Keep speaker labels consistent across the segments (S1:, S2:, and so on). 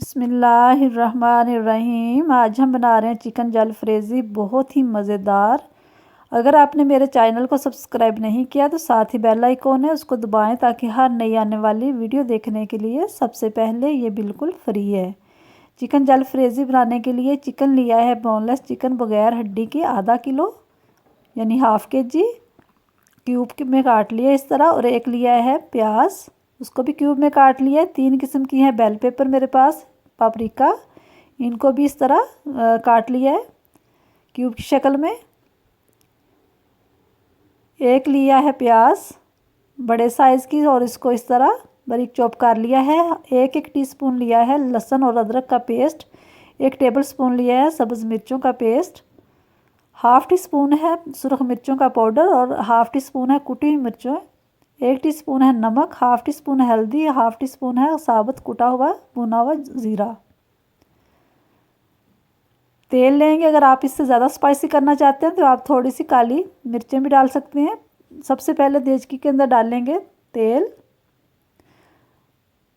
S1: बिस्मिल्लाहिर्रहमानिर्रहीम। आज हम बना रहे हैं चिकन जलफ्रेज़ी, बहुत ही मज़ेदार। अगर आपने मेरे चैनल को सब्सक्राइब नहीं किया तो साथ ही बेल आइकॉन है उसको दबाएं ताकि हर नई आने वाली वीडियो देखने के लिए सबसे पहले ये बिल्कुल फ्री है। चिकन जलफ्रेज़ी बनाने के लिए चिकन लिया है बोनलेस चिकन बगैर हड्डी के आधा किलो यानी हाफ़ kg। क्यूब में काट लिया इस तरह। और एक लिया है प्याज, उसको भी क्यूब में काट लिया है। 3 किस्म की है बेल पेपर मेरे पास, पापरिका, इनको भी इस तरह काट लिया है क्यूब की शक्ल में। एक लिया है प्याज बड़े साइज़ की और इसको इस तरह बारीक चॉप कर लिया है। एक टीस्पून लिया है लहसुन और अदरक का पेस्ट। 1 टेबल स्पून लिया है सब्ज़ मिर्चों का पेस्ट। हाफ़ टी स्पून है सुरख मिर्चों का पाउडर और हाफ़ टी स्पून है कुटी हुई मिर्चों। 1 टीस्पून है नमक, हाफ़ टी स्पून है हल्दी, हाफ़ टी स्पून है साबुत कुटा हुआ भुना हुआ ज़ीरा। तेल लेंगे। अगर आप इससे ज़्यादा स्पाइसी करना चाहते हैं तो आप थोड़ी सी काली मिर्चें भी डाल सकते हैं। सबसे पहले देचकी के अंदर डालेंगे तेल,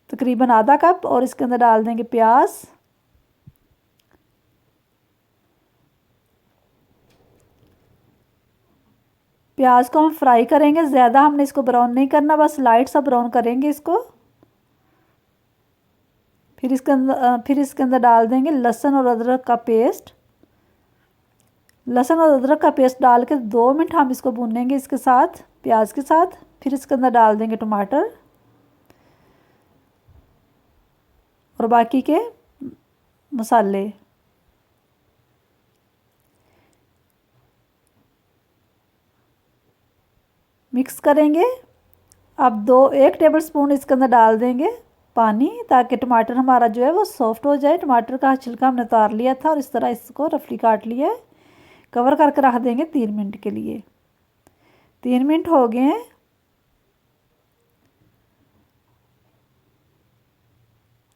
S1: तकरीबन आधा कप, और इसके अंदर डाल देंगे प्याज। प्याज को हम फ्राई करेंगे, ज़्यादा हमने इसको ब्राउन नहीं करना, बस लाइट सा ब्राउन करेंगे इसको। फिर इसके अंदर डाल देंगे लहसुन और अदरक का पेस्ट। लहसुन और अदरक का पेस्ट डाल के 2 मिनट हम इसको भूनेंगे इसके साथ, प्याज के साथ। फिर इसके अंदर डाल देंगे टमाटर और बाकी के मसाले। मिक्स करेंगे। अब 1 टेबल स्पून इसके अंदर डाल देंगे पानी, ताकि टमाटर हमारा जो है वो सॉफ्ट हो जाए। टमाटर का छिलका हमने उतार लिया था और इस तरह इसको रफली काट लिया है। कवर करके रख देंगे 3 मिनट के लिए। 3 मिनट हो गए हैं।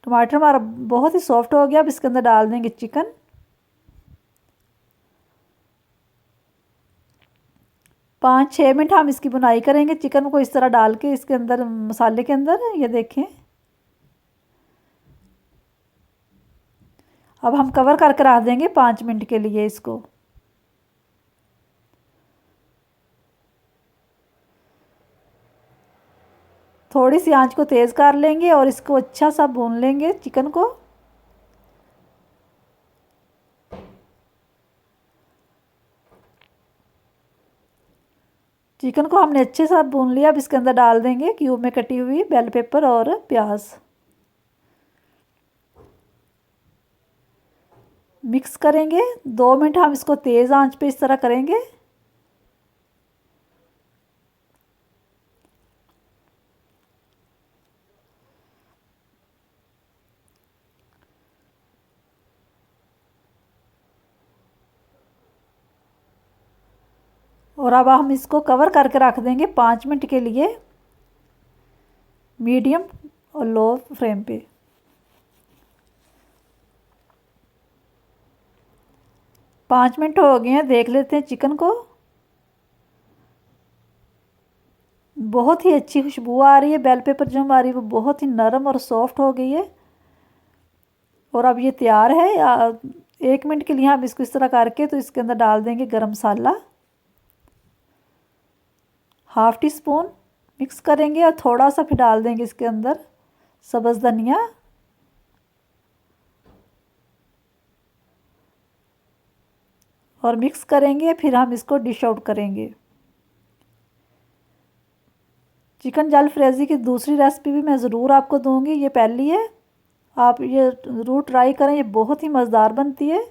S1: टमाटर हमारा बहुत ही सॉफ्ट हो गया। अब इसके अंदर डाल देंगे चिकन। पाँच 6 मिनट हम इसकी बुनाई करेंगे चिकन को इस तरह डाल के इसके अंदर, मसाले के अंदर। ये देखें, अब हम कवर करके रख देंगे 5 मिनट के लिए इसको। थोड़ी सी आंच को तेज़ कर लेंगे और इसको अच्छा सा भून लेंगे चिकन को। चिकन को हमने अच्छे से भून लिया। अब इसके अंदर डाल देंगे क्यूब में कटी हुई बेल पेपर और प्याज। मिक्स करेंगे। 2 मिनट हम इसको तेज़ आंच पे इस तरह करेंगे। और अब हम इसको कवर करके रख देंगे 5 मिनट के लिए मीडियम और लो फ्लेम पे। 5 मिनट हो गए हैं, देख लेते हैं चिकन को। बहुत ही अच्छी खुशबू आ रही है। बेल पेपर जो हमारी वो बहुत ही नरम और सॉफ्ट हो गई है और अब ये तैयार है। 1 मिनट के लिए हम इसको इस तरह करके तो इसके अंदर डाल देंगे गरम मसाला, हाफ़ टी स्पून। मिक्स करेंगे और थोड़ा सा फिर डाल देंगे इसके अंदर सब्ज़ धनिया और मिक्स करेंगे। फिर हम इसको डिश आउट करेंगे। चिकन जलफ्रेज़ी की दूसरी रेसिपी भी मैं ज़रूर आपको दूंगी, ये पहली है। आप ये ज़रूर ट्राई करें, ये बहुत ही मज़ेदार बनती है।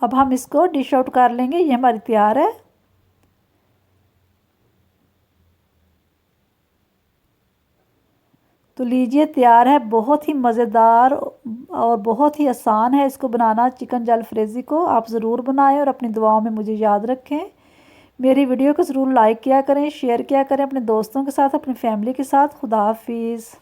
S1: अब हम इसको डिश आउट कर लेंगे। ये हमारी तैयार है। तो लीजिए, तैयार है। बहुत ही मज़ेदार और बहुत ही आसान है इसको बनाना। चिकन जलफ्रेज़ी को आप ज़रूर बनाएं और अपनी दुआओं में मुझे याद रखें। मेरी वीडियो को ज़रूर लाइक किया करें, शेयर किया करें अपने दोस्तों के साथ, अपनी फैमिली के साथ। खुदा हाफिज़।